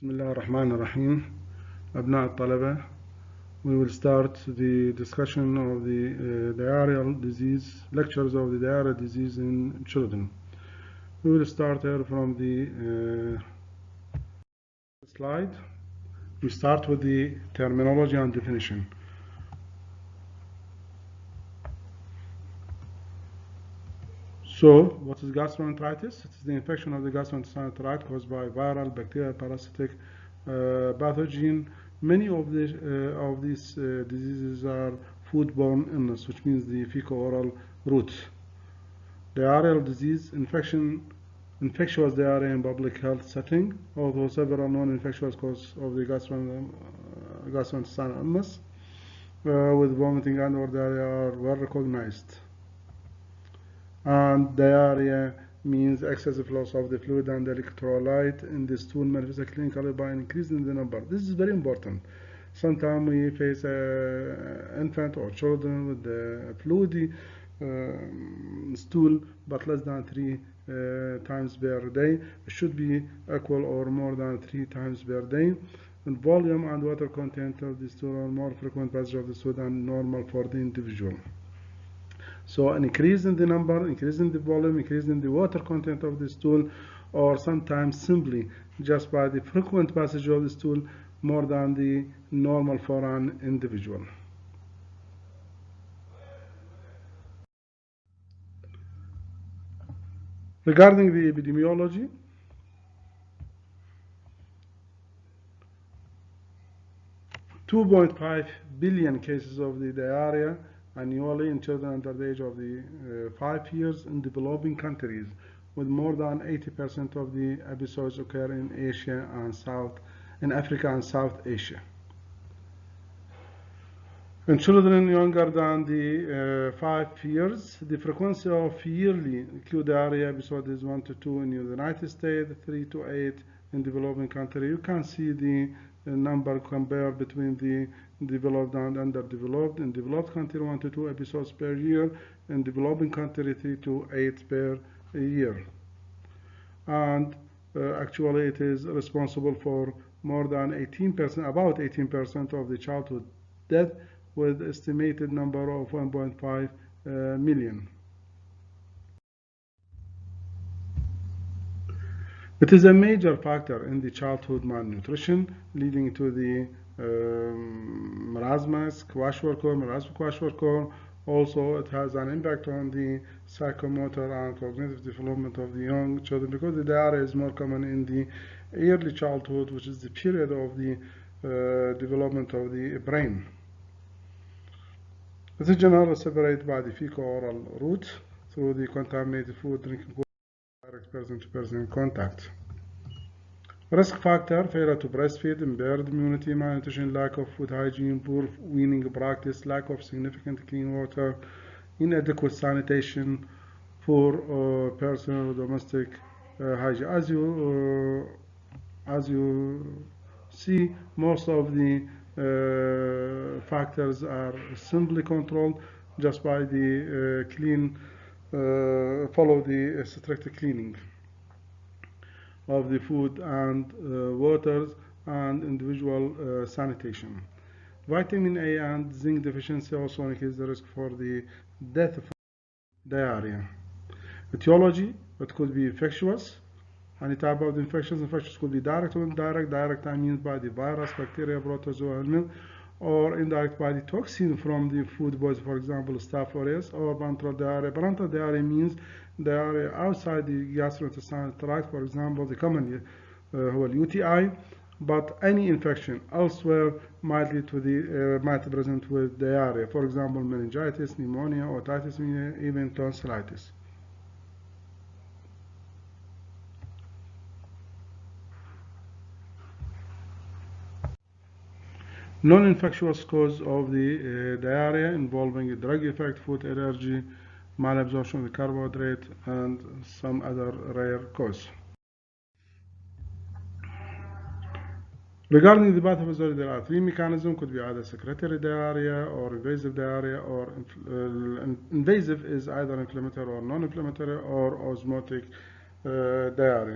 بسم الله الرحمن الرحيم. أبناء الطلبة, we will start the discussion of the diarrheal disease, lectures of the diarrheal disease in children. We will start here from the slide. We start with the terminology and definition. So, what is gastroenteritis? It is the infection of the gastrointestinal tract caused by viral, bacterial, parasitic pathogen. Many of these diseases are foodborne illness, which means the fecal-oral route. Diarrheal disease, infectious diarrhea in public health setting, although several non-infectious causes of the gastrointestinal illness with vomiting and or diarrhea are well recognized. And diarrhea means excessive loss of the fluid and the electrolyte in the stool, manifested clinically by increasing the number. This is very important. Sometimes we face infant or children with the fluidy stool, but less than 3 times per day. It should be equal or more than 3 times per day. And volume and water content of the stool are more frequent passage of the stool than normal for the individual. So an increase in the number, increase in the volume, increase in the water content of the stool, or sometimes simply just by the frequent passage of the stool more than the normal for an individual. Regarding the epidemiology, $2.5 billion cases of the diarrhea annually in children under the age of the 5 years in developing countries, with more than 80% of the episodes occur in Africa and South Asia. In children younger than the 5 years, the frequency of yearly acute diarrhea episode is 1 to 2 in the United States, 3 to 8 in developing countries. You can see the number compared between the developed and underdeveloped. In developed country, 1 to 2 episodes per year. In developing country, 3 to 8 per year. And actually, it is responsible for more than 18%, about 18% of the childhood death, with estimated number of 1.5 million. It is a major factor in the childhood malnutrition, leading to the marasmus, kwashiorkor. Also, it has an impact on the psychomotor and cognitive development of the young children, because the diarrhea is more common in the early childhood, which is the period of the development of the brain. It is generally separated by the fecal-oral route through the contaminated food, drinking water, direct person-to-person contact. Risk factor: failure to breastfeed, impaired immunity, malnutrition, lack of food hygiene, poor weaning practice, lack of significant clean water, inadequate sanitation, poor personal domestic hygiene. As you see, most of the factors are simply controlled just by the follow the strict cleaning of the food and waters and individual sanitation. Vitamin A and zinc deficiency also increase the risk for the death of diarrhea. Etiology: it could be infectious. Any type of infections could be direct or indirect. Direct means by the virus, bacteria, protozoa, or indirect by the toxin from the food bodies, for example, Staph aureus, or parenteral diarrhea. Parenteral diarrhea means diarrhea outside the gastrointestinal tract, for example, the common UTI, but any infection elsewhere might lead to the might present with diarrhea, for example, meningitis, pneumonia, otitis media, even tonsillitis. Non-infectious cause of the diarrhea involving drug effect, food allergy, malabsorption of the carbohydrate, and some other rare cause. Regarding the pathophysiology, there are 3 mechanisms. Could be either secretory diarrhea or invasive diarrhea, or invasive is either inflammatory or non-inflammatory, or osmotic diarrhea.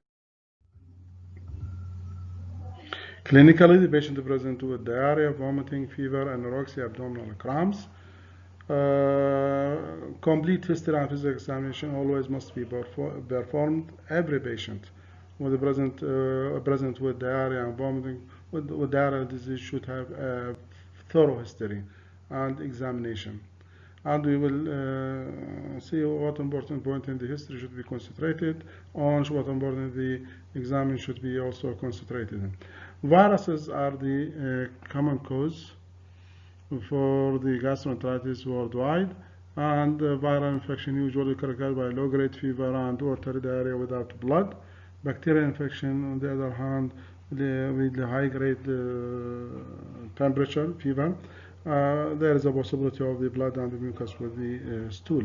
Clinically, the patient presents with diarrhea, vomiting, fever, anorexia, abdominal cramps. Complete history and physical examination always must be performed. Every patient with present with diarrhea and vomiting with diarrhea disease should have a thorough history and examination. And we will see what important point in the history should be concentrated on, what important the exam should be also concentrated in. Viruses are the common cause for the gastroenteritis worldwide, and viral infection usually characterized by low-grade fever and watery diarrhea without blood. Bacterial infection, on the other hand, with the high-grade temperature, fever, there is a possibility of the blood and the mucus with the stool.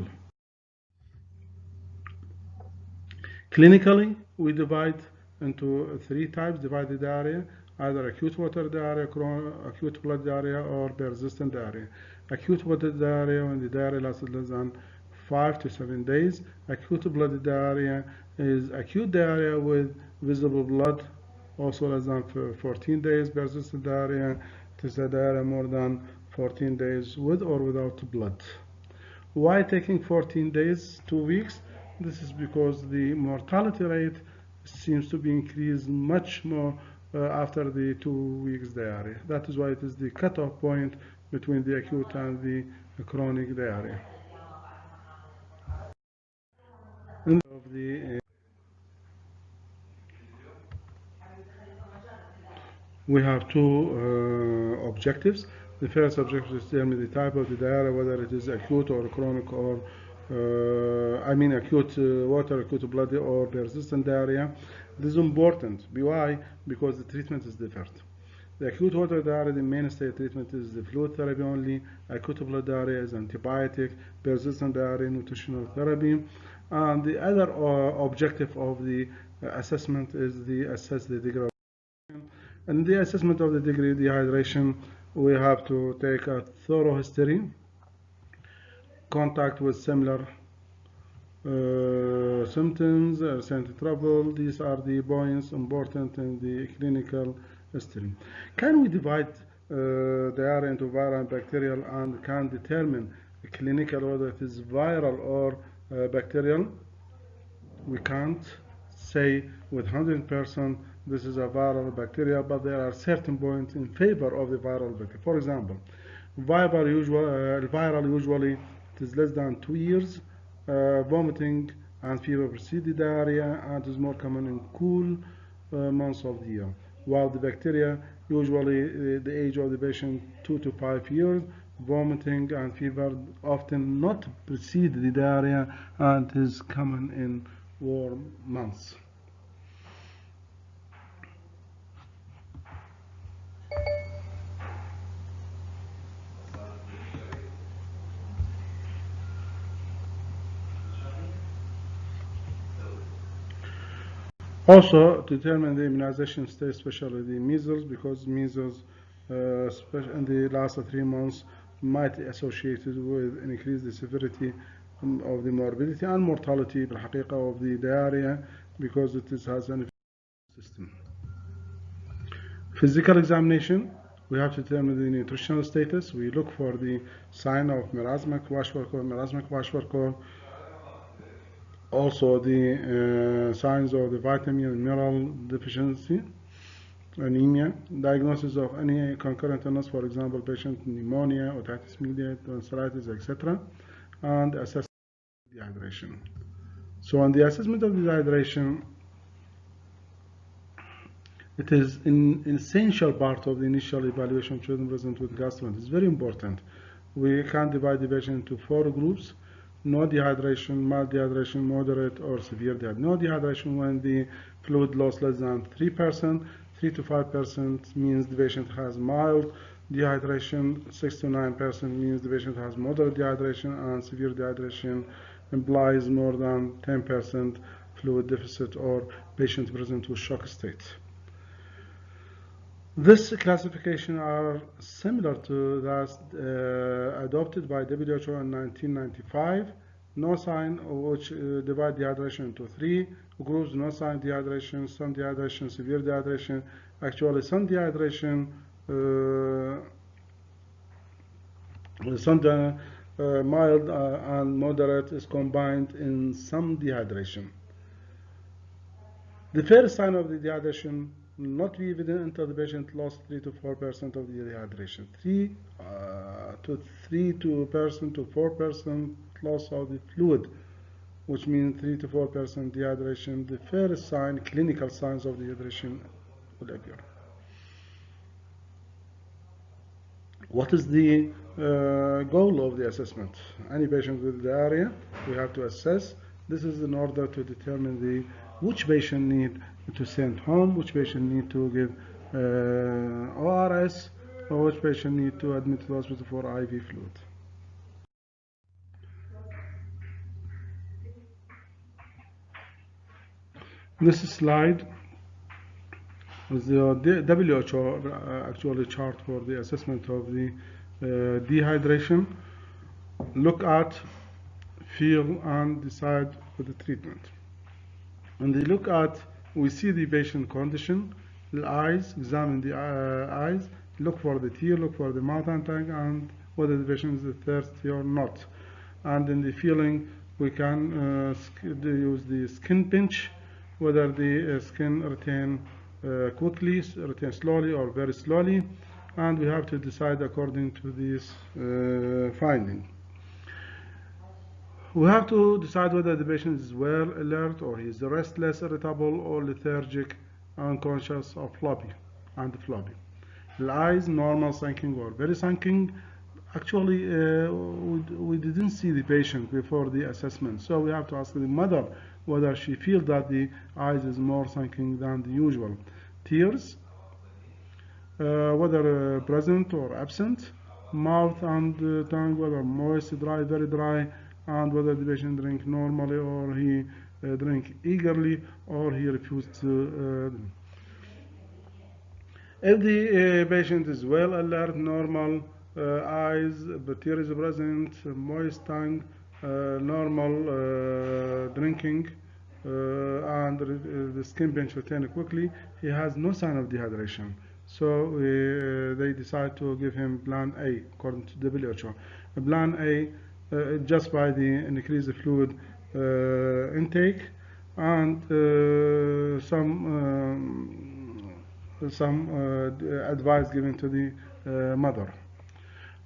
Clinically, we divide into three types, divided diarrhea, either acute water diarrhea, acute blood diarrhea, or persistent diarrhea. Acute water diarrhea, when the diarrhea lasted less than 5 to 7 days. Acute blood diarrhea is acute diarrhea with visible blood, also less than 14 days. Persistent diarrhea, it is a diarrhea more than 14 days with or without blood. Why taking 14 days, 2 weeks? This is because the mortality rate seems to be increased much more after the 2 weeks diarrhea. That is why it is the cutoff point between the acute and the chronic diarrhea. We have two objectives. The first objective is to determine the type of the diarrhea, whether it is acute or chronic, or acute water, acute blood, or persistent diarrhea. This is important. Why? Because the treatment is different. The acute water diarrhea, the mainstay treatment is the fluid therapy only. Acute blood diarrhea is antibiotic. Persistent diarrhea, nutritional therapy. And the other objective of the assessment is the assess the degree of and the assessment of the degree of dehydration. We have to take a thorough history, contact with similar symptoms, recent travel. These are the points important in the clinical history. Can we divide diarrhea into viral and bacterial, and can determine clinical whether it is viral or bacterial? We can't say with 100% this is a viral bacteria, but there are certain points in favor of the viral bacteria. For example, viral usually it is less than 2 years. Vomiting and fever precede the diarrhea, and is more common in cool months of the year. While the bacteria usually the age of the patient 2 to 5 years. Vomiting and fever often not precede the diarrhea and is common in warm months. Also, to determine the immunization state, especially the measles, because measles, in the last 3 months, might be associated with an increased severity of the morbidity and mortality بالحقيقة of the diarrhea, because it has an system. Physical examination, we have to determine the nutritional status. We look for the sign of marasmic kwashiorkor, also the signs of the vitamin and mineral deficiency, anemia, diagnosis of any concurrent illness, for example, patient pneumonia, otitis media, tonsillitis, etc., and assess dehydration. So on the assessment of dehydration, it is an essential part of the initial evaluation of children present with gastroenteritis. It's very important. We can divide the patient into 4 groups: no dehydration, mild dehydration, moderate, or severe dehydration. No dehydration when the fluid loss less than 3%, 3 to 5% means the patient has mild dehydration, 6 to 9% means the patient has moderate dehydration, and severe dehydration implies more than 10% fluid deficit or patient present with shock state. This classification are similar to that adopted by WHO in 1995. no sign, which divide dehydration into three groups: no sign dehydration, some dehydration, severe dehydration. Actually, some dehydration, mild and moderate is combined in some dehydration. The first sign of the dehydration will not be evident until the patient lost 3 to 4% of the dehydration. 3 to 4% loss of the fluid, which means 3 to 4% dehydration. The first sign, clinical signs of dehydration will appear. What is the goal of the assessment? Any patient with diarrhea, we have to assess. This is in order to determine which patient need to send home, which patient need to give ORS, or which patient need to admit to the hospital for IV fluid. This slide is the WHO actually chart for the assessment of the dehydration. Look at, feel, and decide for the treatment. And they look at, we see the patient condition, the eyes, examine the eyes, look for the tear, look for the mouth intake, and whether the patient is thirsty or not. And in the feeling, we can use the skin pinch, whether the skin retain quickly, retain slowly, or very slowly, and we have to decide according to this finding. We have to decide whether the patient is well alert, or he is restless, irritable, or lethargic, unconscious, or floppy. The eyes, normal, sinking, or very sinking. Actually, we didn't see the patient before the assessment, so we have to ask the mother whether she feels that the eyes is more sinking than the usual. Tears, whether present or absent. Mouth and tongue, whether moist, dry, very dry, and whether the patient drink normally, or he drink eagerly, or he refused to. If the patient is well alert, normal eyes, but tear is present, moist tongue, normal drinking, and the skin pinch retained quickly, he has no sign of dehydration. So they decide to give him plan A according to WHO. Plan A, just by the increased fluid intake and some advice given to the mother.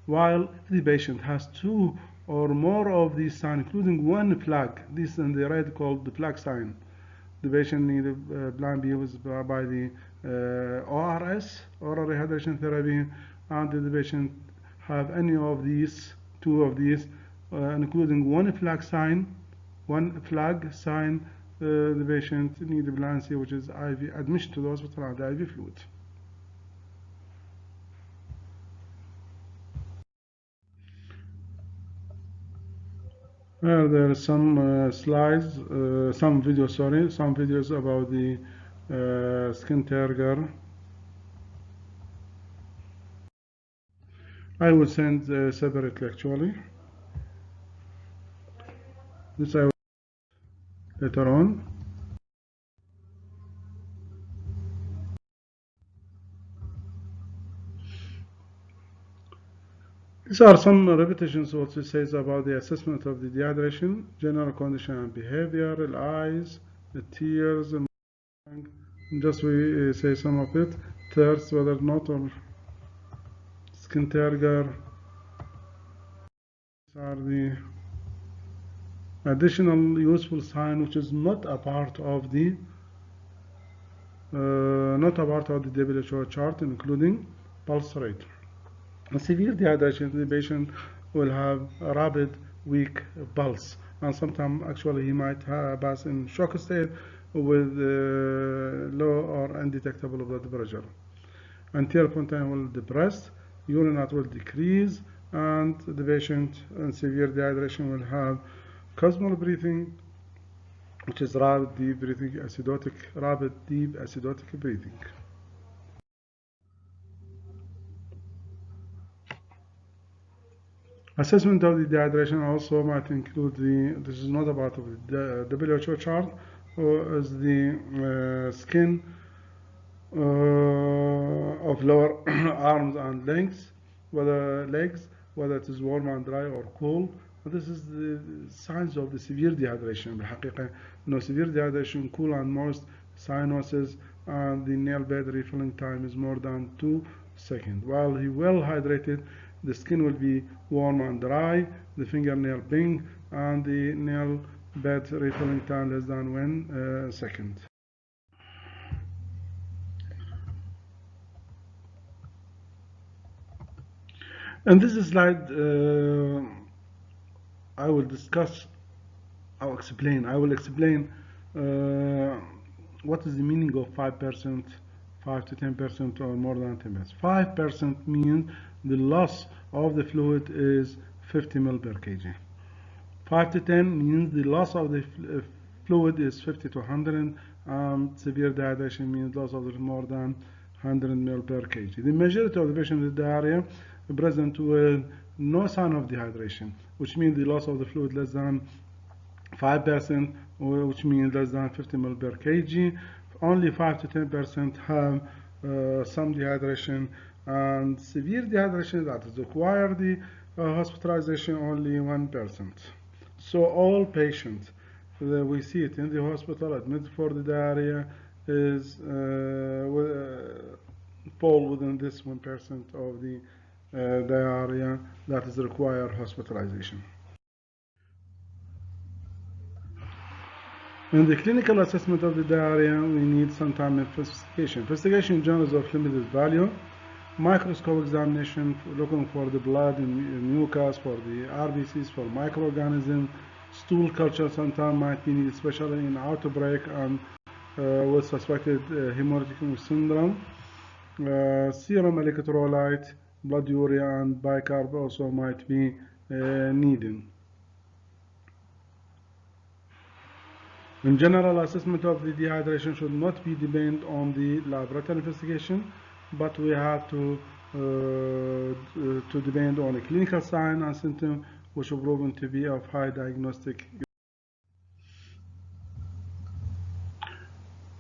While if the patient has 2 or more of these signs, including one flag, this in the red called the flag sign, the patient needs plan B used by the ORS, oral rehydration therapy, and if the patient have any of these, 2 of these, including one flag sign, the patient needs plan C, which is IV admission to the hospital and IV fluid. There are some slides, some videos about the skin turgor. I will send separately actually. This I will later on. These are some repetitions what it says about the assessment of the dehydration, general condition and behavior, the eyes, the tears, and just we say some of it. Thirst, whether not, or skin turgor. These are the additional useful sign which is not a part of the WHO chart, including pulse rate. A severe dehydration, the patient will have a rapid, weak pulse, and sometimes actually he might pass in shock state with low or undetectable blood pressure. Anterior fontanelle will depress, urinate will decrease, and the patient in severe dehydration will have cosmal breathing, which is rapid, deep breathing, rapid, deep, acidotic breathing. Assessment of the dehydration also might include this is not a part of the WHO chart, is the skin of lower arms and legs, whether it is warm and dry or cool. This is the signs of the severe dehydration. بالحقيقة, severe dehydration, cool and moist cyanosis, and the nail bed refilling time is more than 2 seconds. While he well hydrated, the skin will be warm and dry, the fingernail pink, and the nail bed refilling time less than 1 second. In this slide, I will discuss, I will explain what is the meaning of 5%, 5 to 10%, or more than 10%. 5% means the loss of the fluid is 50 ml per kg. 5 to 10 means the loss of the fluid is 50 to 100, and severe dehydration means loss of more than 100 ml per kg. The majority of the patients with diarrhea present with no sign of dehydration, which means the loss of the fluid less than 5%, which means less than 50 ml per kg. Only 5 to 10% have some dehydration, and severe dehydration that is require the hospitalization only 1%. So all patients we see it in the hospital admitted for the diarrhea is fall within this 1% of the diarrhea that is require hospitalization. In the clinical assessment of the diarrhea, we need some time investigation. Investigation journals of limited value. Microscope examination looking for the blood and mucus, for the RBCs, for microorganisms. Stool culture sometimes might be needed, especially in outbreak and with suspected hemorrhagic syndrome. Serum electrolyte, blood urea, and bicarb also might be needed. In general, assessment of the dehydration should not be dependent on the laboratory investigation, but we have to depend on a clinical sign and symptom which are proven to be of high diagnostic.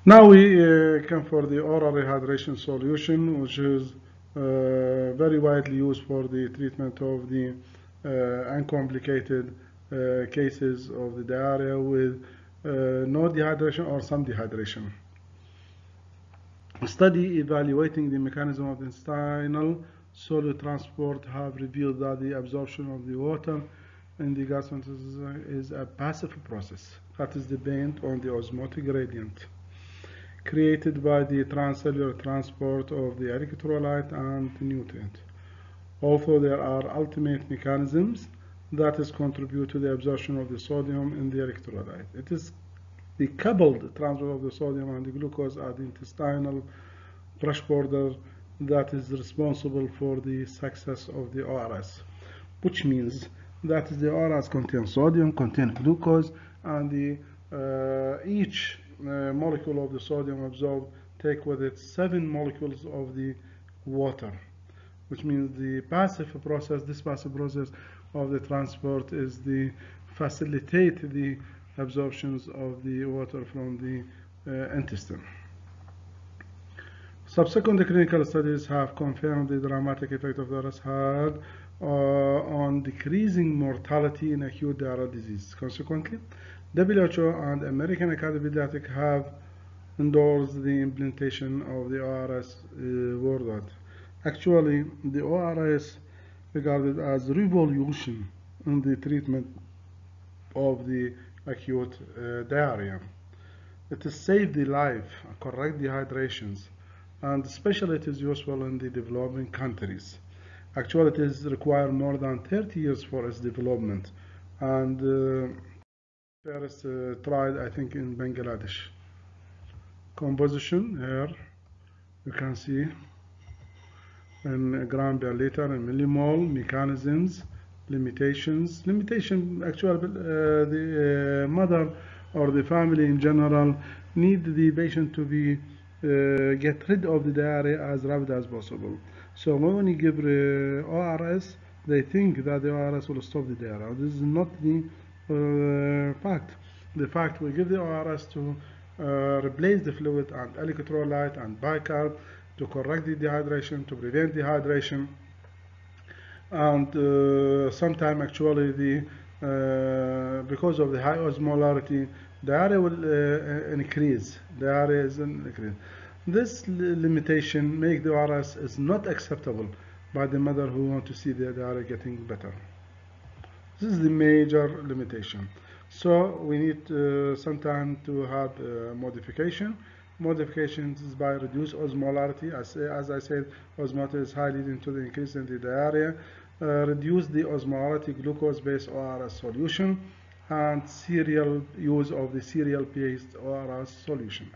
Now we come for the oral rehydration solution, which is very widely used for the treatment of the uncomplicated cases of the diarrhea with no dehydration or some dehydration. A study evaluating the mechanism of the intestinal solute transport have revealed that the absorption of the water in the gastrointestinal is a passive process that is dependent on the osmotic gradient created by the transcellular transport of the electrolyte and nutrient. Although there are ultimate mechanisms that is contribute to the absorption of the sodium in the electrolyte. It is the coupled transfer of the sodium and the glucose at the intestinal brush border that is responsible for the success of the ORS, which means that the ORS contains sodium, contains glucose, and each molecule of the sodium absorbed take with it 7 molecules of the water, which means the passive process, this passive process of the transport is the facilitate the absorptions of the water from the intestine. Subsequent clinical studies have confirmed the dramatic effect of the ORS had on decreasing mortality in acute diarrheal disease. Consequently, WHO and American Academy of Pediatrics have endorsed the implementation of the ORS worldwide. Actually, the ORS regarded as revolution in the treatment of the acute diarrhea. It has saved the life, correct dehydrations, and especially it is useful in the developing countries. Actually, it is required more than 30 years for its development, and first tried, I think, in Bangladesh. Composition here, you can see in gram per liter and millimole, mechanisms, limitations. Limitation, actually, the mother or the family in general need the patient to be get rid of the diarrhea as rapid as possible. So when you give ORS, they think that the ORS will stop the diarrhea. This is not the fact. The fact, we give the ORS to replace the fluid and electrolyte and bicarb to correct the dehydration, to prevent dehydration, and sometimes actually because of the high osmolarity, diarrhea will increase. Diarrhea is increase. This limitation make the ORS is not acceptable by the mother who want to see the diarrhea getting better. This is the major limitation. So we need sometime to have modification. Modifications is by reduced osmolarity. As I said, osmolarity is high, leading to the increase in the diarrhea. Reduce the osmolarity glucose-based ORS solution, and serial use of the cereal-based ORS solution.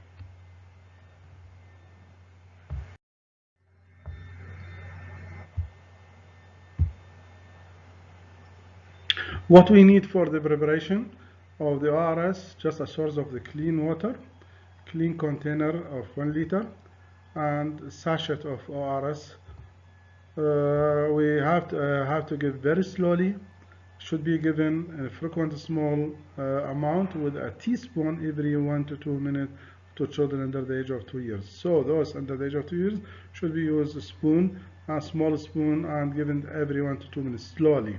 What we need for the preparation of the ORS, just a source of the clean water, clean container of 1 liter, and sachet of ORS. We have to give very slowly. Should be given in a frequent small amount with a teaspoon every 1 to 2 minutes to children under the age of 2 years. So those under the age of 2 years should be used a spoon, a small spoon, and given every 1 to 2 minutes slowly.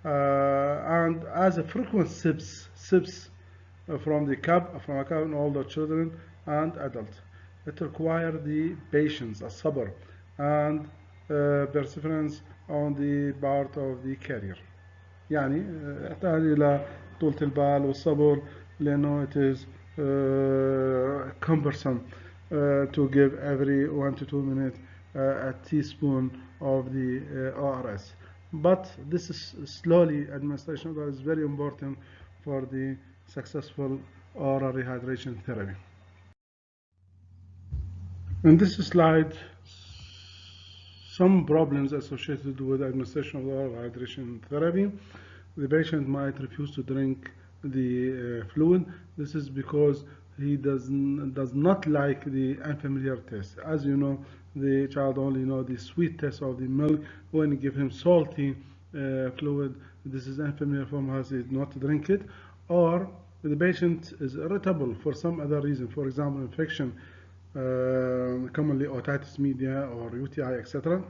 And as a frequent sips from a cup in older children and adults. It requires the patience, الصبر, and perseverance on the part of the carrier. يعني يحتاج إلى طولة البال والصبر لأنه it is cumbersome to give every 1 to 2 minutes a teaspoon of the ORS. But this is slowly administration that is very important for the successful oral rehydration therapy. In this slide, some problems associated with administration of oral hydration therapy. The patient might refuse to drink the fluid. This is because he does not like the unfamiliar taste. As you know, the child only knows the sweet taste of the milk. When you give him salty fluid, this is unfamiliar for him, he does not drink it. Or the patient is irritable for some other reason, for example, infection, commonly otitis media or UTI, etc.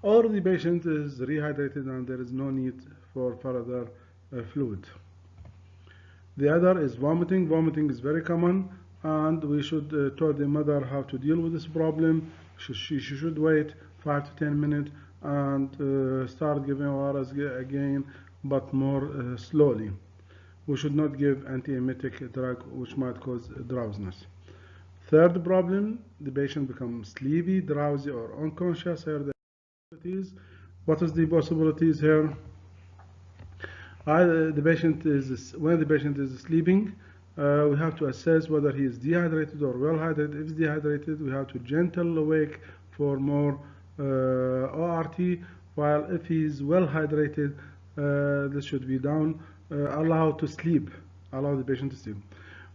Or the patient is rehydrated and there is no need for further fluid. The other is vomiting. Vomiting is very common, and we should tell the mother how to deal with this problem. She should wait 5 to 10 minutes and start giving ORS again, but more slowly. We should not give antiemetic drug which might cause drowsiness. Third problem, the patient becomes sleepy, drowsy, or unconscious. Here the possibilities. What is the possibilities here? When the patient is sleeping, we have to assess whether he is dehydrated or well hydrated. If he's dehydrated, we have to gentle awake for more ORT, while if he is well hydrated, this should be done. Allow to sleep. Allow the patient to sleep.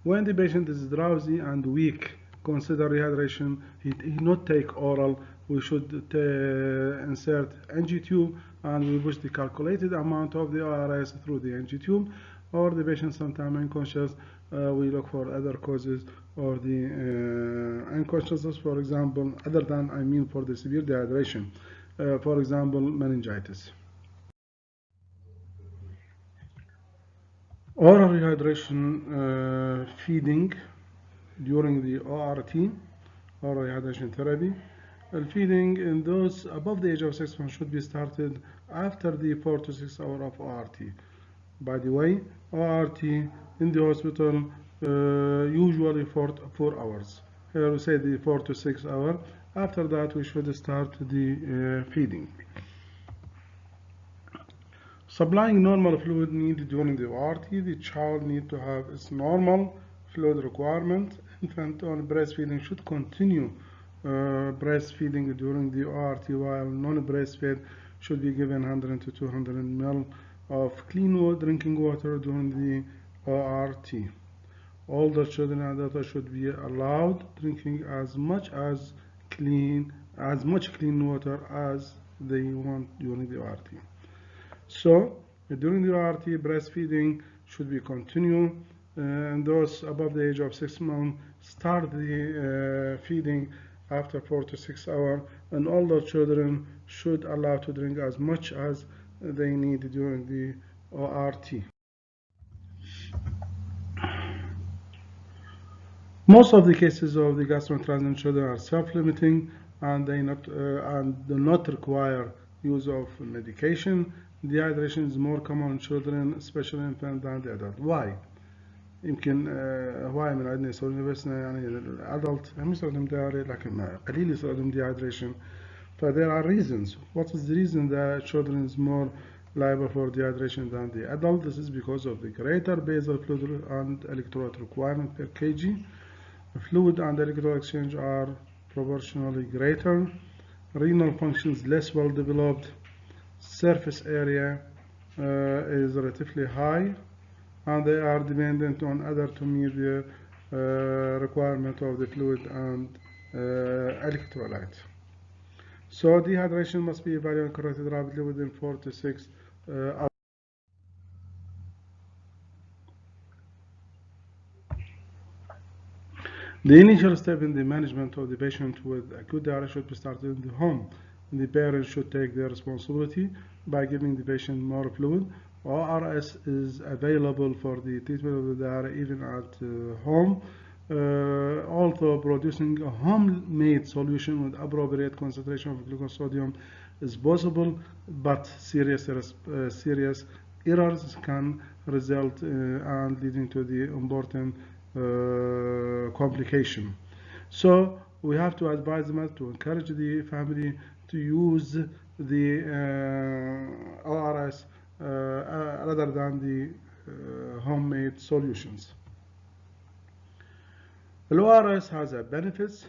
When the patient is drowsy and weak, consider rehydration. He not take oral. We should insert NG tube and we push the calculated amount of the ORS through the NG tube. Or the patient sometimes unconscious, we look for other causes or the unconsciousness, for example, other than for the severe dehydration, for example, meningitis. Oral rehydration feeding during the ORT, oral rehydration therapy. Feeding in those above the age of 6 months should be started after the 4 to 6 hours of ORT. By the way, ORT in the hospital usually 4 hours. Here we say the 4 to 6 hours. After that, we should start the feeding. Supplying normal fluid needed during the ORT. The child needs to have its normal fluid requirement. Infant on breastfeeding should continue breastfeeding during the ORT, while non-breastfed should be given 100 to 200 ml of clean drinking water during the ORT. Older children and adults should be allowed drinking as much clean water as they want during the ORT. So during the ORT, breastfeeding should be continued, and those above the age of 6 months start the feeding after 4 to 6 hours, and older children should allow to drink as much as they need during the ORT. Most of the cases of the gastrointestinal in children are self-limiting, and do not require use of medication. Dehydration is more common in children, especially infants, than the adult. Why؟ يمكن هواي من عندنا يسوون بس يعني الادلت هم يستخدم diarrhea لكن قليل يستخدم dehydration. So there are reasons. What is the reason that children is more liable for dehydration than the adult? This is because of the greater basal fluid and electrolyte requirement per kg. The fluid and electrolyte exchange are proportionally greater. Renal function is less well developed. Surface area is relatively high, and they are dependent on other to meet the requirement of the fluid and electrolyte. So dehydration must be evaluated and corrected rapidly within 4 to 6 hours. The initial step in the management of the patient with acute diarrhea should be started in the home. The parents should take their responsibility by giving the patient more fluid. ORS is available for the treatment of the diarrhea even at home. Also, producing a homemade solution with appropriate concentration of glucose sodium is possible, but serious errors can result and leading to the important complication. So we have to advise them to encourage the family to use the ORS rather than the homemade solutions. The ORS has benefits,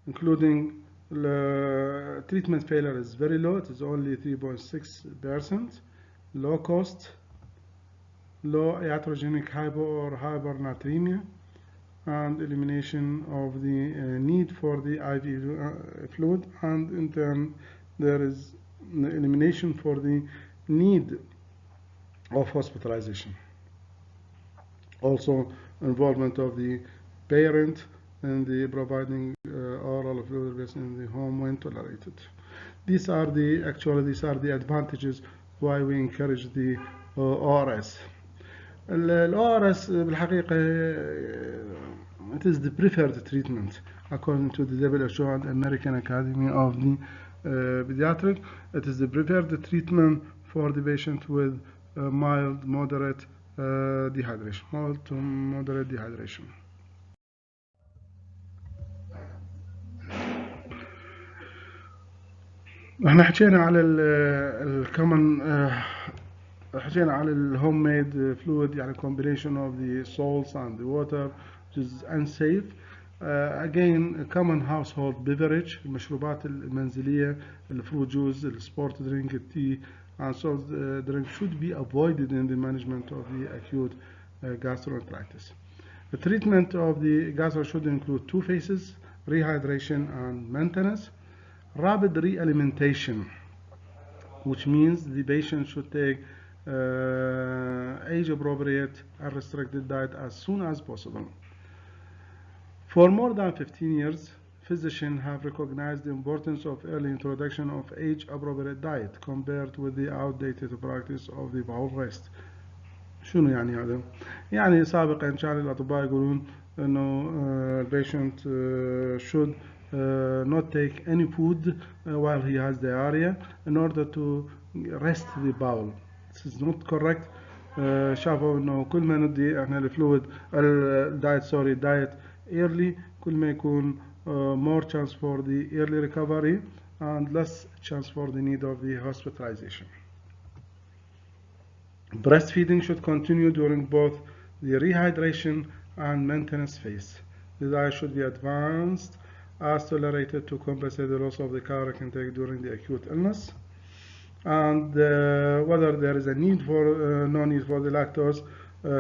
including the treatment failure is very low. It is only 3.6%. Low cost, low iatrogenic hypo or hypernatremia, and elimination of the need for the IV fluid, and in turn there is elimination for the need of hospitalization. Also, involvement of the parent in the providing oral fluid in the home when tolerated. These are the advantages why we encourage the ORS. الORS بالحقيقة it is the preferred treatment according to the WHO and American Academy of the Pediatric. It is the preferred treatment for the patient with mild, moderate dehydration. Mild to moderate dehydration. احنا حكينا على الكومن حكينا على الهوم-made fluid يعني combination of the salts and the water which is unsafe. Again, a common household beverage المشروبات المنزلية الفروت جوز السبورت درينك التي and salt drink should be avoided in the management of the acute gastroenteritis. The treatment of the gastro should include two phases: rehydration and maintenance. Rapid re-alimentation, which means the patient should take age-appropriate and restricted diet as soon as possible. For more than 15 years, physicians have recognized the importance of early introduction of age-appropriate diet compared with the outdated practice of the bowel rest. شنو يعني هذا؟ يعني سابقا كان الأطباء يقولون إنه البيشنت should not take any food while he has diarrhea in order to rest the bowel. This is not correct. شافوا إنه كل ما ندي إحنا الفلويد diet early كل ما يكون more chance for the early recovery and less chance for the need of the hospitalization. Breastfeeding should continue during both the rehydration and maintenance phase. The diet should be advanced as tolerated to compensate the loss of the caloric intake during the acute illness. And whether there is a need for no need for the lactose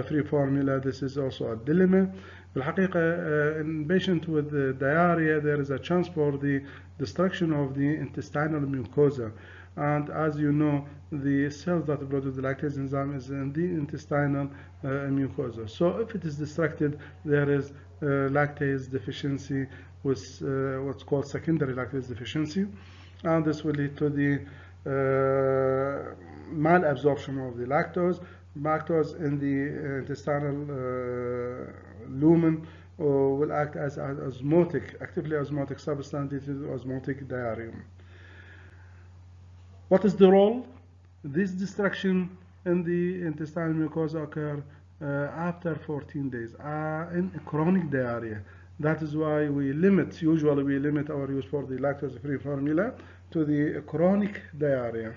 free formula, this is also a dilemma. بالحقيقة in patient with diarrhea there is a chance for the destruction of the intestinal mucosa, and as you know the cells that produce the lactase enzyme is in the intestinal mucosa. So if it is destructed there is lactase deficiency with what's called secondary lactase deficiency, and this will lead to the malabsorption of the lactose in the intestinal lumen will act as an actively osmotic substance due to osmotic diarrhea. What is the role? This destruction in the intestinal mucosa occur after 14 days in chronic diarrhea. That is why usually we limit our use for the lactose-free formula to the chronic diarrhea.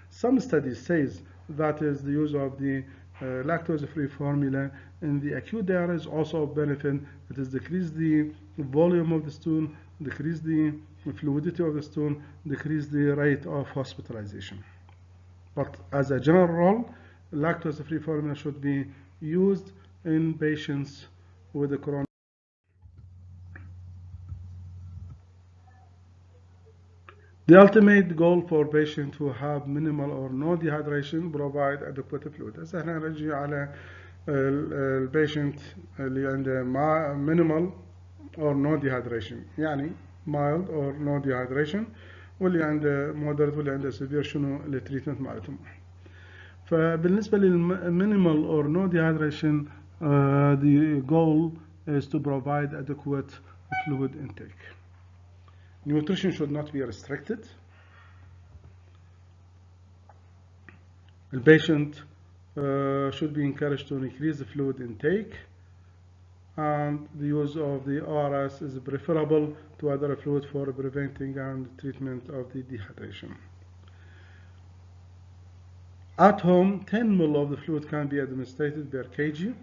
Some studies says that is the use of the lactose-free formula in the acute diarrhea is also of benefit. It is decrease the volume of the stool, decrease the fluidity of the stool, decrease the rate of hospitalization. But as a general rule, lactose-free formula should be used in patients with a chronic. The ultimate goal for patients who have minimal or no dehydration provide adequate fluid. هسه احنا نرجع على البيشنت اللي عنده minimal or no dehydration، يعني mild or no dehydration، واللي عنده moderate واللي عنده severe شنو التريتمنت مالتهم. فبالنسبة للمينيمال or no dehydration the goal is to provide adequate fluid intake. Nutrition should not be restricted. The patient should be encouraged to increase the fluid intake, and the use of the ORS is preferable to other fluid for preventing and treatment of the dehydration. At home, 10 ml of the fluid can be administered per kg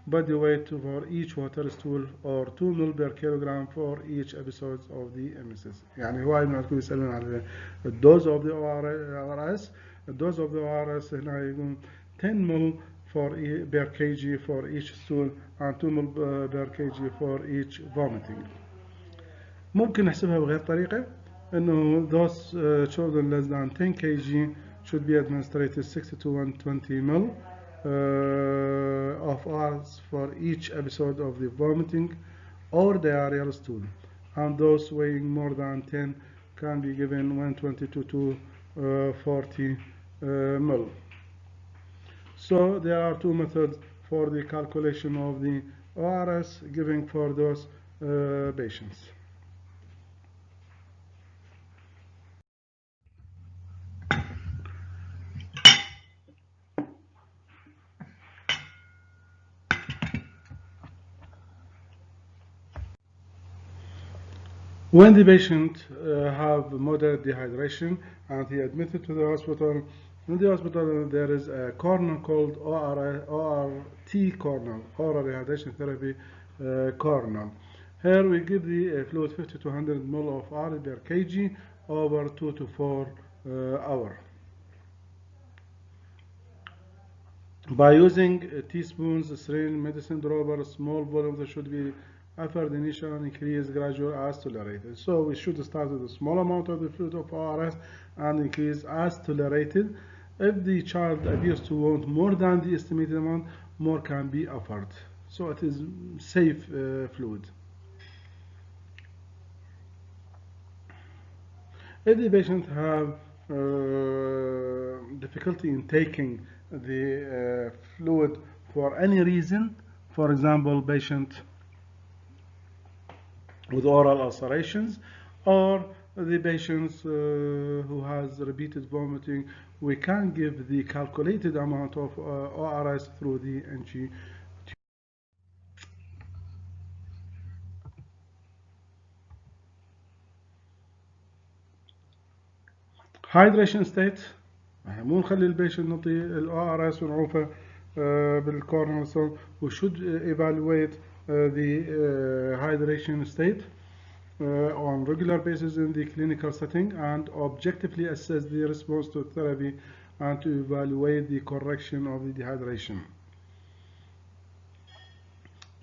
body weight for each water stool, or 2 ml per kilogram for each episode of the emesis. يعني هواي من عندكم يسألون على الدوز of the ORS. الدوز of the ORS هنا يقول 10 ml per kg for each stool and 2 ml per kg for each vomiting. ممكن نحسبها بغير طريقة، إنه those children less than 10 kg should be administered 60 to 120 ml of ORS for each episode of the vomiting or diarrheal stool, and those weighing more than 10 can be given 120 to 240 ml. So there are two methods for the calculation of the ORS given for those patients. When the patient have moderate dehydration and he admitted to the hospital, in the hospital there is a corner called ORT corner, oral rehydration therapy corner. Here we give the fluid 50 to 100 ml of R per kg over 2 to 4 hours. By using teaspoons, syringe, medicine dropper, small volumes should be offered initial and increase gradual as tolerated. So we should start with a small amount of the fluid of ORS and increase as tolerated. If the child appears to want more than the estimated amount, more can be offered. So it is safe fluid. If the patient have difficulty in taking the fluid for any reason, for example, patient with oral ulcerations, or the patients who has repeated vomiting, we can give the calculated amount of ORS through the NG. Hydration state، مو نخلي البيشنت نعطي الORS ونعوفه بالكورنر. So we should evaluate the hydration state on regular basis in the clinical setting and objectively assess the response to therapy and to evaluate the correction of the dehydration.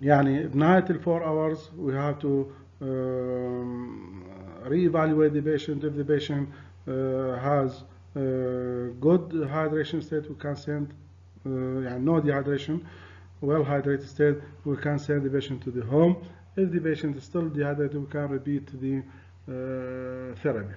يعني بنهاية ال 4 hours we have to reevaluate the patient. If the patient has good hydration state, we can send يعني no dehydration, well hydrated state, we can send the patient to the home. If the patient is still dehydrated, we can repeat the therapy.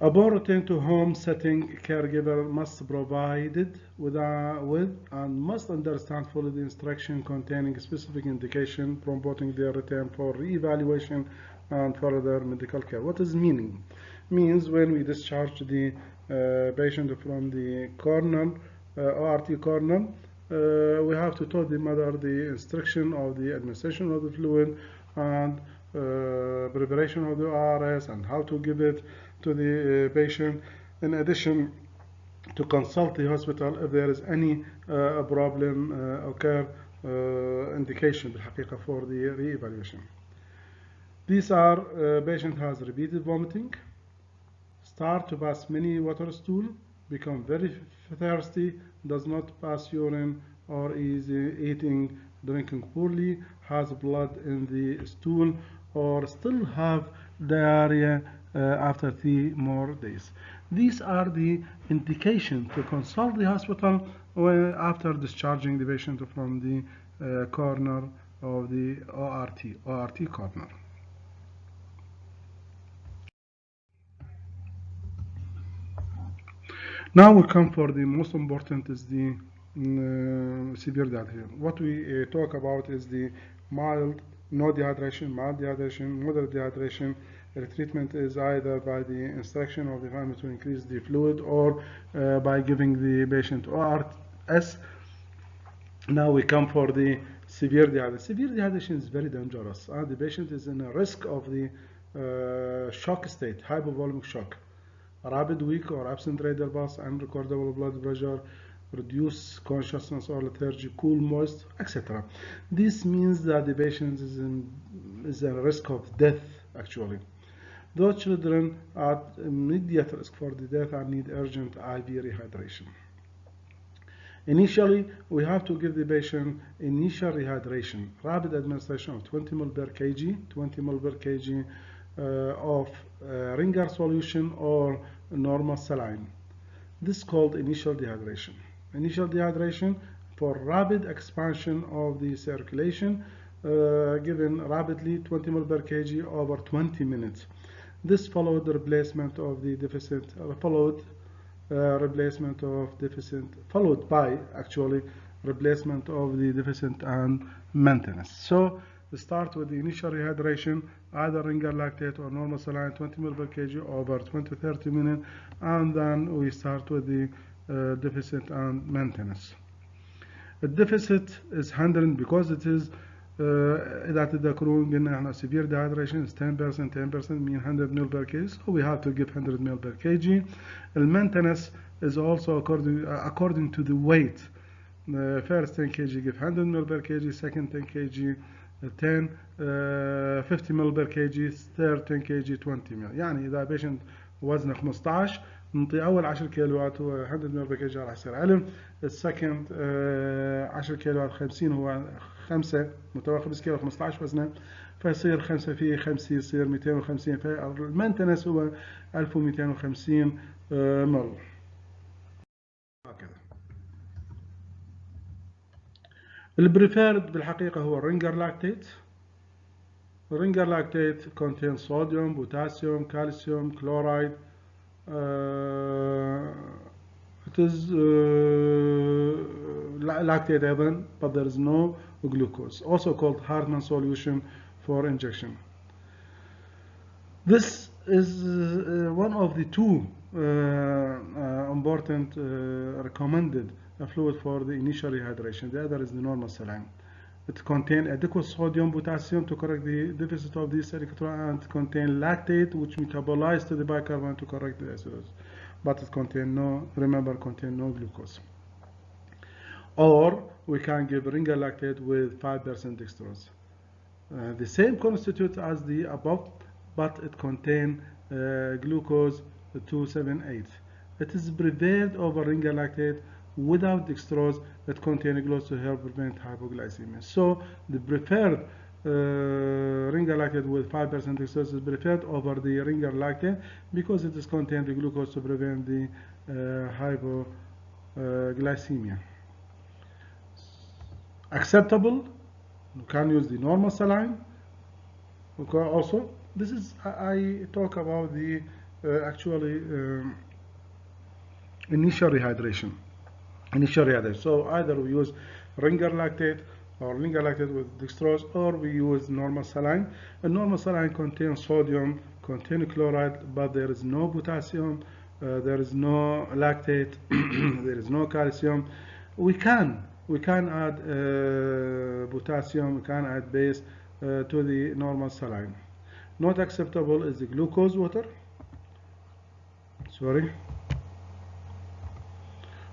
Upon return to home setting, caregiver must provided with and must understand fully the instruction containing specific indication promoting their return for re-evaluation and further medical care. What is meaning? Means when we discharge the patient from the corner, ORT corner, we have to tell the mother the instruction of the administration of the fluid and preparation of the ORS and how to give it to the patient. In addition, to consult the hospital if there is any problem occur, indication بالحقيقة for the re-evaluation. These are patient has repeated vomiting, start to pass many water stool, become very thirsty, does not pass urine or is eating, drinking poorly, has blood in the stool, or still have diarrhea after 3 more days. These are the indications to consult the hospital after discharging the patient from the corner of the ORT corner. Now we come for the most important is the severe dehydration. What we talk about is the mild, no dehydration, mild dehydration, moderate dehydration. The treatment is either by the instruction of the family to increase the fluid or by giving the patient ORS. Now we come for the severe dehydration. Severe dehydration is very dangerous. The patient is in a risk of the shock state, hypovolemic shock. Rapid, weak, or absent radial pulse, unrecordable blood pressure, reduced consciousness or lethargy, cool, moist, etc. This means that the patient is at risk of death, actually. Those children are at immediate risk for the death and need urgent IV rehydration. Initially, we have to give the patient initial rehydration, rapid administration of 20 ml per kg, of Ringer solution or normal saline. This is called initial dehydration. Initial dehydration for rapid expansion of the circulation, given rapidly 20 ml per kg over 20 minutes. This followed the replacement of the deficit, followed by actually replacement of the deficit and maintenance. So we start with the initial rehydration, either Ringer lactate or normal saline 20 ml per kg over 20-30 minutes, and then we start with the deficit and maintenance. The deficit is handled because it is إذا تذكرون قلنا احنا severe dehydration is 10% mean 100 ml per kg, so we have to give 100 ml per kg. The maintenance is also according to the weight. First 10 kg give 100 ml per kg, second 10 kg 50 ml per kg, third 10 kg 20 ml. يعني إذا patient وزنه 15 نعطي أول 10 كيلوات هو 100 مل بر كيجي راح يصير علم. السكند 10 كيلوات 50 هو 5 متوقع 5 كيلو 15 وزنه، فيصير 5 في 5 يصير 250. فالمينتنس هو 1250 مل. هكذا. البريفيرد بالحقيقة هو الرينجر لاكتيت. الرينجر لاكتيت contains صوديوم، بوتاسيوم، كالسيوم، كلورايد. It is lactate even, but there is no glucose. Also called Hartmann solution for injection. This is one of the two important recommended fluid for the initial rehydration. The other is the normal saline. It contains adequate sodium, potassium to correct the deficit of these electrolytes, and contain lactate, which metabolizes to the bicarbonate to correct the acidosis. But it contains no glucose. Or we can give Ringer lactate with 5% dextrose. The same constitutes as the above, but it contains glucose 278. It is prepared over Ringer lactate without dextrose, it contains glucose to help prevent hypoglycemia. So the preferred ringer lactate with 5% dextrose is preferred over the ringer lactate because it is contained the glucose to prevent the hypoglycemia. Acceptable, you can use the normal saline. Okay, also, this is I talk about the initial rehydration. So either we use ringer lactate or ringer lactate with dextrose, or we use normal saline. And normal saline contains sodium, contains chloride, but there is no potassium, there is no lactate, there is no calcium. We can add potassium, we can add base to the normal saline. Not acceptable is the glucose water.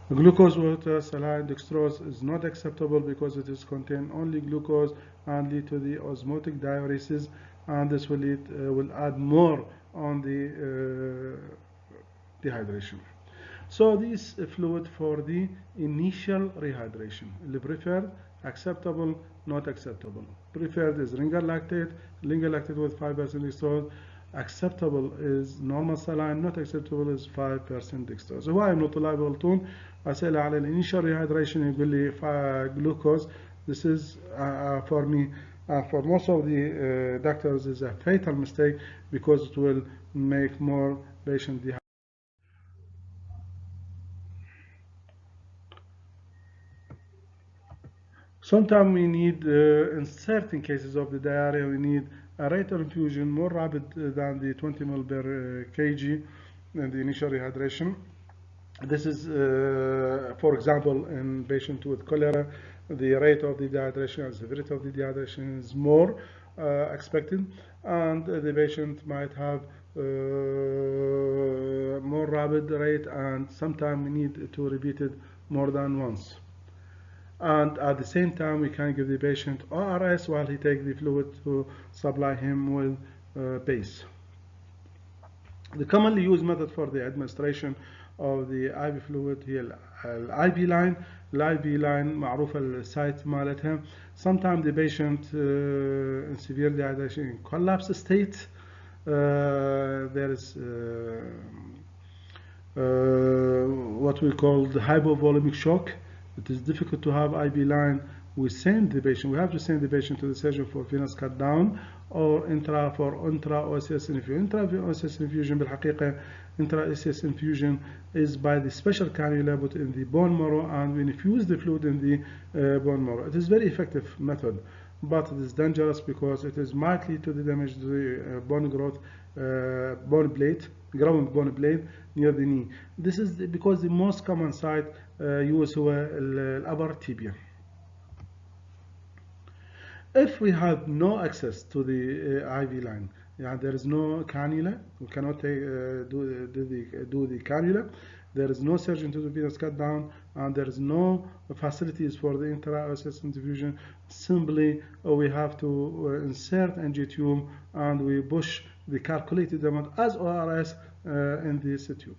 Glucose water, saline, dextrose is not acceptable because it is contain only glucose and lead to the osmotic diuresis, and this will add more on the dehydration. So this fluid for the initial rehydration, the preferred, acceptable, not acceptable. Preferred is ringer lactate with 5% dextrose. Acceptable is normal saline, not acceptable is 5% dextrose. هو مطلوب طول أسئلة على الانيشال rehydration يقول لي glucose. This is for me, for most of the doctors, is a fatal mistake because it will make more patient dehydrated. Sometimes we need, in certain cases of the diarrhea, we need a rate of infusion more rapid than the 20 ml per kg in the initial rehydration. This is, for example, in patients with cholera, the rate of the dehydration and severity of the dehydration is more expected, and the patient might have more rapid rate, and sometimes we need to repeat it more than once. And at the same time, we can give the patient ORS while he takes the fluid to supply him with base. The commonly used method for the administration of the IV fluid هي IV line. IV line معروفة السايت مالتها. Sometimes the patient in severe dehydration in collapse state, there is what we call the hypovolemic shock. It is difficult to have IV line. We have to send the patient to the surgeon for venous cut down or intra OSS infusion. Intra OSS infusion بالحقيقة intra OSS infusion is by the special cannula put in the bone marrow, and we infuse the fluid in the bone marrow. It is very effective method, but it is dangerous because it is likely to damage the bone growth, bone plate, growing bone plate near the knee. This is because the most common site used هو upper tibia. If we have no access to the IV line, there is no cannula, we cannot do the cannula, there is no surgeon to do venous cut down, and there is no facilities for the intra-OSS infusion, simply we have to insert NG tube and we push the calculated amount as ORS in this tube.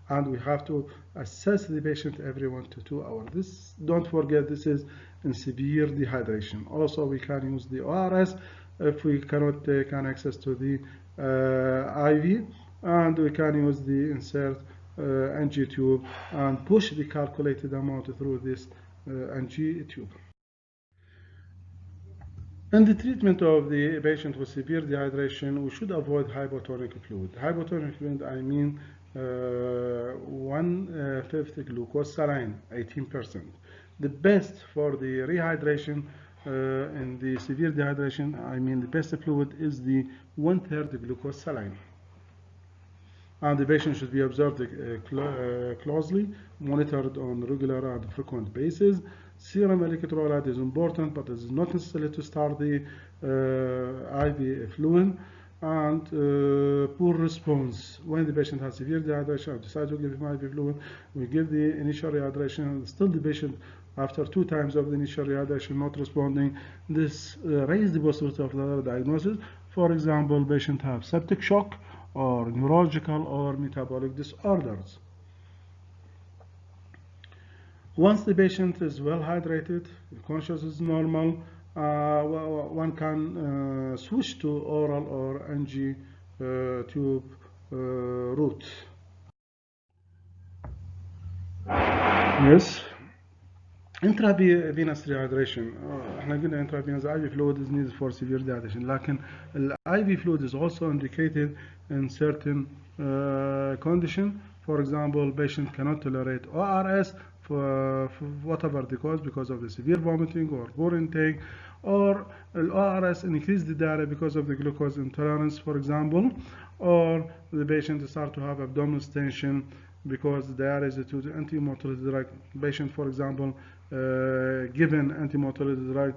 And we have to assess the patient every 1 to 2 hours. Don't forget, this is in severe dehydration. Also, we can use the ORS if we cannot take access to the IV, and we can use the insert NG tube and push the calculated amount through this NG tube. In the treatment of the patient with severe dehydration, we should avoid hypotonic fluid. Hypotonic fluid, I mean 1/5 glucose saline, 18%. The best for the rehydration in the severe dehydration, I mean the best fluid is the 1/3 glucose saline. And the patient should be observed closely, monitored on regular and frequent basis. Serum electrolyte is important, but it is not necessary to start the IV fluid. And poor response. When the patient has severe dehydration, I decide to give him IV fluid, we give the initial rehydration, still the patient after 2 times of the initial rehydration not responding. This raises the possibility of another diagnosis. For example, patient have septic shock or neurological or metabolic disorders. Once the patient is well hydrated, conscious is normal, one can switch to oral or NG tube route. Yes. Intravenous dehydration. احنا قلنا intravenous IV fluid is needed for severe dehydration. لكن IV fluid is also indicated in certain condition. For example, patient cannot tolerate ORS for whatever the cause, because of the severe vomiting or poor intake, or ORS increase the diarrhea because of the glucose intolerance, for example, or the patient start to have abdominal tension because the diarrhea is due to anti-motility drug. Patient, for example, given anti-motility drug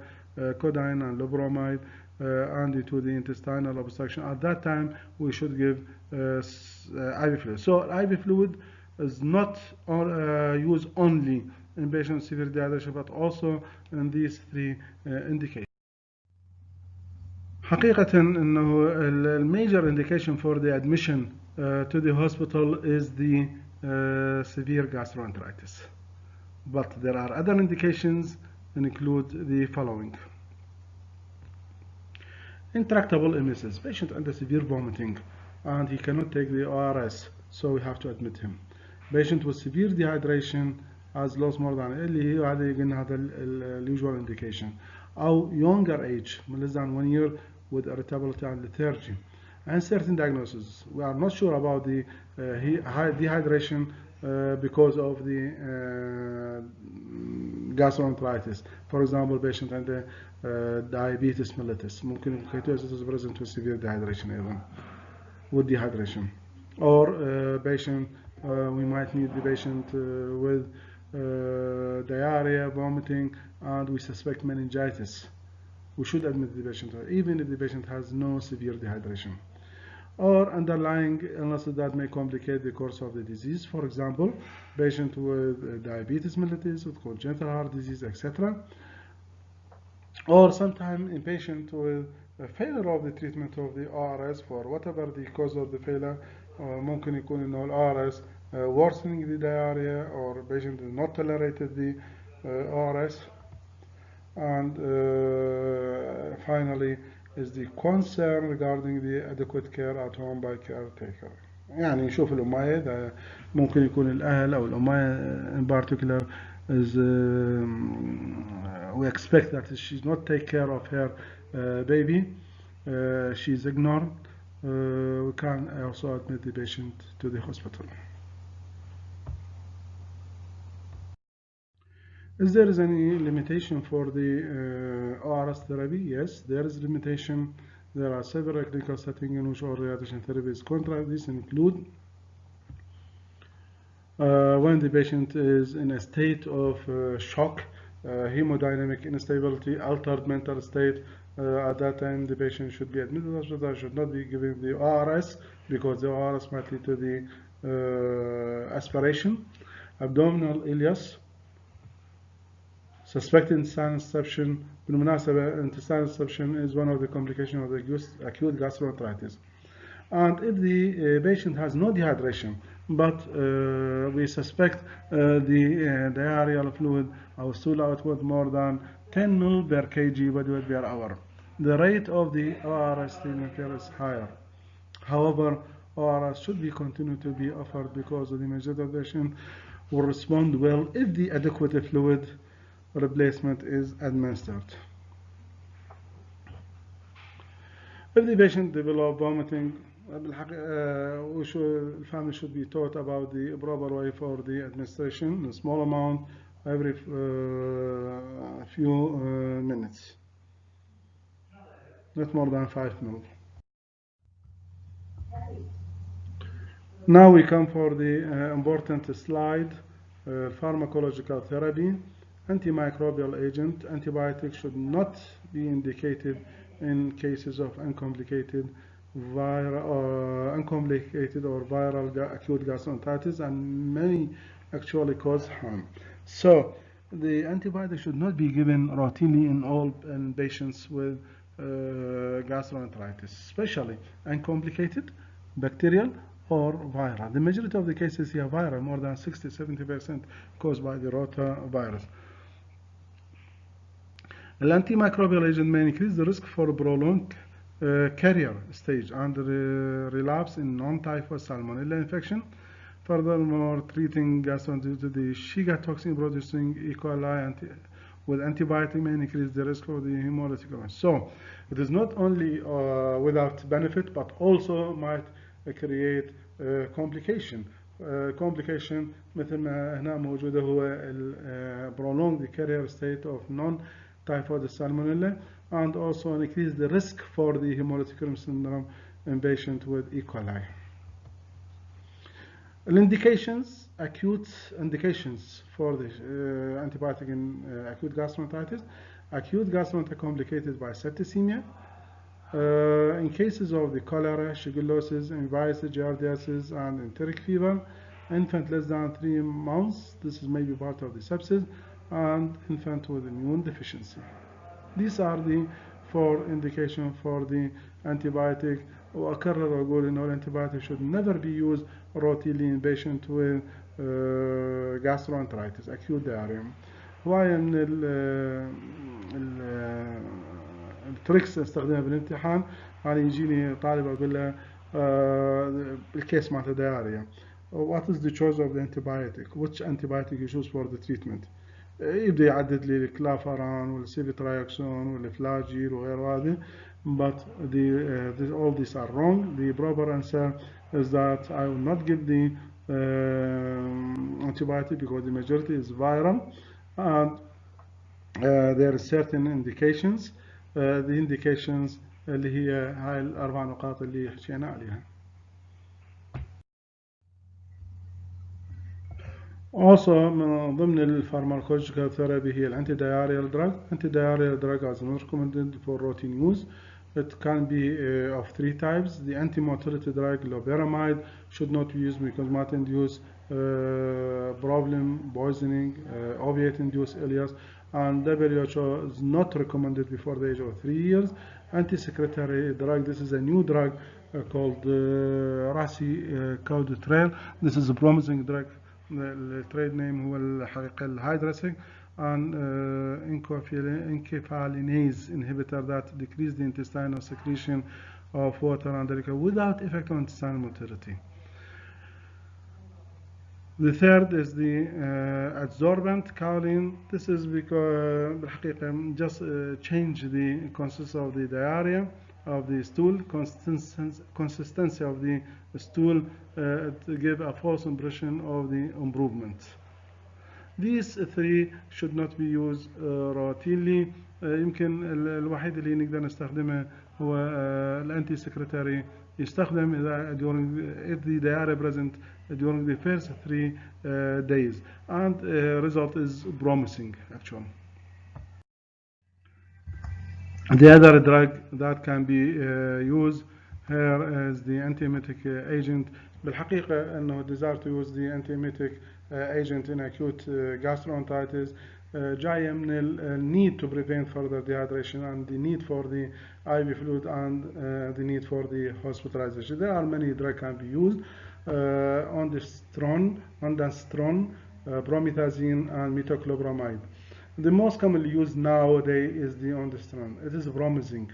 codeine and loperamide and due to the intestinal obstruction, at that time we should give IV fluid. So IV fluid is not used only in patients with severe dehydration, but also in these three indications. حقيقة إنه الميجر indication for the admission to the hospital is the severe gastroenteritis. But there are other indications include the following. Intractable illnesses. Patient under severe vomiting and he cannot take the ORS, so we have to admit him. Patient with severe dehydration has lost more than اللي هي قلنا هذا usual indication. أو younger age, less than 1 year, with irritability and lethargy. And certain diagnoses. We are not sure about the dehydration because of the gastroenteritis. For example, patient under diabetes mellitus. ممكن ketosis is present with severe dehydration even, with dehydration. Or patient, we might need the patient with diarrhea, vomiting, and we suspect meningitis. We should admit the patient, even if the patient has no severe dehydration. Or underlying illnesses that may complicate the course of the disease. For example, patient with diabetes mellitus, with congenital heart disease, etc. Or sometimes in patient with a failure of the treatment of the ORS for whatever the cause of the failure, ممكن يكون إنه ORS worsening the diarrhea, or patient is not tolerated the ORS. And finally is the concern regarding the adequate care at home by caretaker. يعني نشوف الأمية ده ممكن يكون الأهل أو الأمية in particular is we expect that she's not take care of her baby, she's ignored. We can also admit the patient to the hospital. Is there any limitation for the ORS therapy? Yes, there is limitation. There are several clinical settings in which oral radiation therapy is contracted. These include when the patient is in a state of shock, hemodynamic instability, altered mental state. At that time, the patient should be admitted to the hospital, should not be given the ORS, because the ORS might lead to the aspiration. Abdominal ileus, suspected intestinal inception. بالمناسبة, intestinal inception is one of the complications of the acute gastroenteritis. And if the patient has no dehydration, but we suspect the diarrheal fluid or stool output more than 10 ml per kg body weight per hour, the rate of the ORS treatment here is higher. However, ORS should be continued to be offered because the majority of the patient will respond well if the adequate fluid replacement is administered. If the patient develops vomiting, the family should be taught about the proper way for the administration, a small amount every few minutes, not more than 5 ml. Now we come for the important slide, pharmacological therapy. Antimicrobial agent, antibiotics should not be indicated in cases of uncomplicated or viral acute gastroenteritis, and many actually cause harm. So the antibiotic should not be given routinely in all patients with gastroenteritis, especially uncomplicated, bacterial, or viral. The majority of the cases here viral, more than 60-70% caused by the rotavirus. The antimicrobial agent may increase the risk for prolonged carrier stage and relapse in non-typhus salmonella infection. Furthermore, treating gastroenteritis due to the Shiga toxin producing E. coli with antibiotic may increase the risk for the hemolytic event. So it is not only without benefit, but also might create complication. complication مثل ما هنا موجودة هو prolonged the carrier state of non-typhoid salmonella and also increase the risk for the hemolytic syndrome in patients with E. coli. Indications, acute indications for the antibiotic in acute gastroenteritis. Acute gastroenteritis complicated by septicemia. In cases of the cholera, shigellosis, enteritis, giardiasis, and enteric fever, infant less than 3 months, this is maybe part of the sepsis, and infant with immune deficiency. These are the 4 indications for the antibiotic. وأكرر وأقول إنه الانتباهات should never be used routinely in patients with gastroenteritis, acute diarrhea. هواية من التريكس استخدمها بالامتحان، يعني يجيني طالب أقول له الكيس مالته diarrhea. What is the choice of the antibiotic? Which antibiotic you choose for the treatment? يبدأ يعدد لي الكلافران والسيفيترايكسون والفلاجيل وغير هذه. But all these are wrong. The proper answer is that I will not give the antibiotic because the majority is viral, and there are certain indications. The indications اللي هي هاي الأربع نقاط اللي حكينا عليها. Also من ضمن الفارماكولوجيكال ثيرابي هي الانتي-diarrheal drug. Anti-diarrheal drug is not recommended for routine use. It can be of 3 types. The anti-motility drug, loperamide, should not be used because might induce problem, poisoning, opiate-induced ileus, and WHO is not recommended before the age of 3 years. Anti-secretory drug, this is a new drug called racicodotril. This is a promising drug. التريد نيم هو الحقيقة الهيدراسيك and encephalininase inhibitor that decrease the intestinal secretion of water and liquor without effect on intestinal motility. The third is the adsorbent kaolin. This is because بالحقيقة just change the consistency of the diarrhea of the stool, consistency of the stool to give a false impression of the improvement. These 3 should not be used routinely. يمكن الوحيد اللي نقدر نستخدمه هو الانتي سكرتاري يستخدم إذا if the diarrhea present during the first 3 days, and result is promising actually. The other drug that can be used here is the antiemetic agent. بالحقيقة إنه desire to use the antiemetic agent in acute gastroenteritis جاية من ال need to prevent further dehydration and the need for the IV fluid and the need for the hospitalization. There are many drugs can be used ondansetron, promethazine, and metoclopramide. The most commonly used nowadays is the ondansetron. It is promising.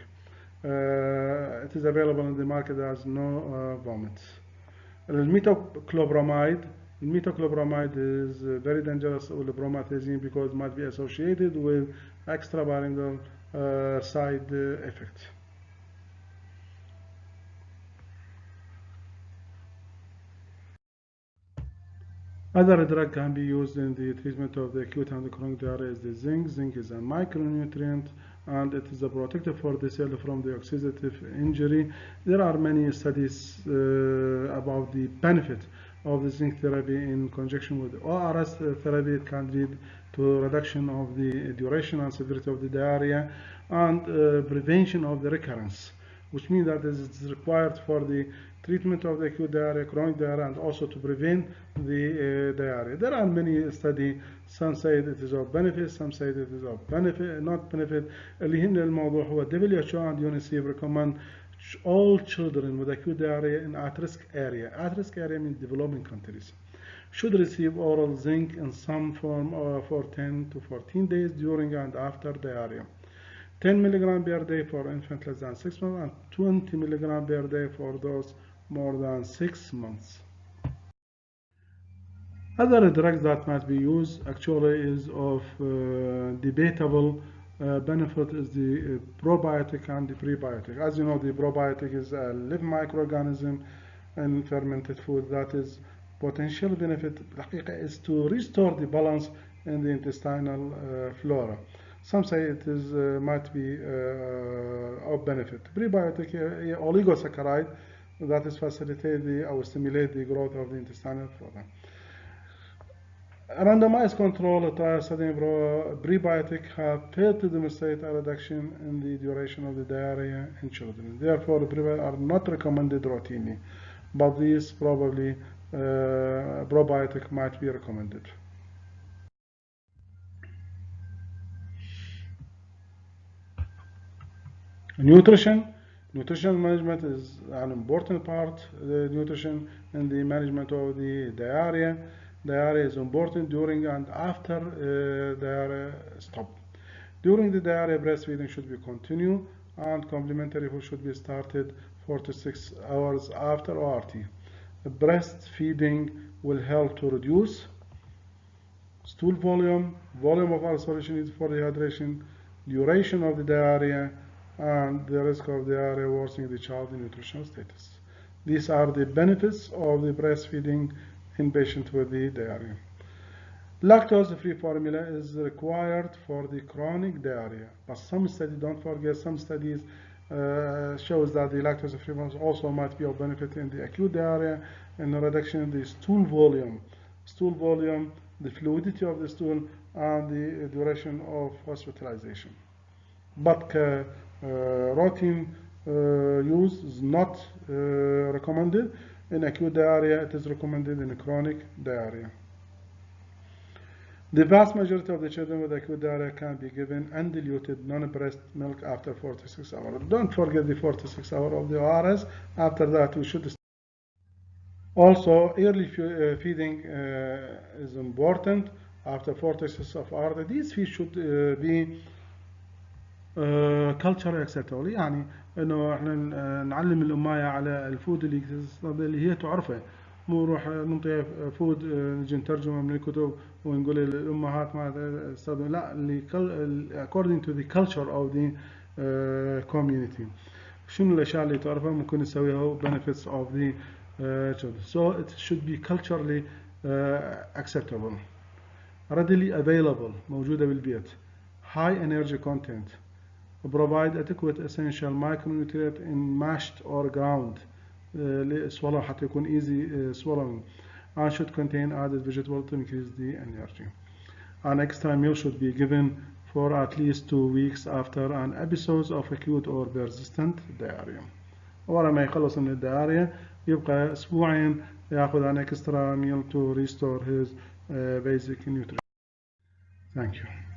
It is available in the market as no vomit. Metoclopramide is very dangerous with promethazine because it might be associated with extrapyramidal side effect. Other drug can be used in the treatment of the acute and chronic diarrhea is the zinc. Zinc is a micronutrient and it is a protector for the cell from the oxidative injury. There are many studies about the benefit of the zinc therapy in conjunction with ORS therapy. It can lead to reduction of the duration and severity of the diarrhea and prevention of the recurrence. which means that it's required for the treatment of the acute diarrhea, chronic diarrhea, and also to prevent the diarrhea. There are many studies. Some say it is of benefit, some say it is of benefit, not benefit. اللي يهمنا الموضوع هو WHO and UNICEF recommend all children with acute diarrhea in at-risk area. At-risk area means developing countries should receive oral zinc in some form for 10 to 14 days during and after diarrhea. 10 milligram per day for infants less than 6 months and 20 milligram per day for those more than 6 months. Other drugs that might be used actually is of debatable benefit is the probiotic and the prebiotic. As you know, the probiotic is a living microorganism in fermented food that is potential benefit is to restore the balance in the intestinal flora. Some say it is might be of benefit. Prebiotic oligosaccharide that is facilitate or stimulate the growth of the intestinal flora. A randomized control trial studying prebiotic have failed to demonstrate a reduction in the duration of the diarrhea in children. Therefore, prebiotics are not recommended routinely, but these probably probiotic might be recommended. Nutrition management is an important part. The nutrition in the management of the diarrhea. Diarrhea is important during and after diarrhea stop. During the diarrhea, breastfeeding should be continued and complementary food should be started 4 to 6 hours after ORT. Breastfeeding will help to reduce stool volume of ulceration needs for dehydration, duration of the diarrhea, and the risk of diarrhea worsening the child's nutritional status. These are the benefits of the breastfeeding in patients with the diarrhea. Lactose-free formula is required for the chronic diarrhea, but some studies, don't forget, some studies shows that the lactose-free formula also might be of benefit in the acute diarrhea and the reduction in the stool volume, the fluidity of the stool, and the duration of hospitalization. But routine use is not recommended in acute diarrhea. It is recommended in chronic diarrhea. The vast majority of the children with acute diarrhea can be given undiluted non-breast milk after 46 hours. Don't forget the 46 hours of the ORS. After that, we should stop. Also, early feeding is important. After 46 hours, these feed should be culturally acceptable. يعني انه احنا نعلم الامايه على الفود اللي هي تعرفه، مو نروح نعطيها فود نجي نترجمه من الكتب ونقول للامهات ما تستخدم، لا اللي according to the culture of the community. شنو الاشياء اللي تعرفها ممكن نسويها benefits of the children. So it should be culturally acceptable, readily available، موجودة بالبيت، high energy content، provide adequate essential micronutrient in mashed or ground swallow حتى يكون easy swallowing, and should contain added vegetable to increase the energy. An extra meal should be given for at least 2 weeks after an episode of acute or persistent diarrhea. ورا ما يخلص من الدياريا يبقى أسبوعين يأخذ an extra meal to restore his basic nutrition. Thank you.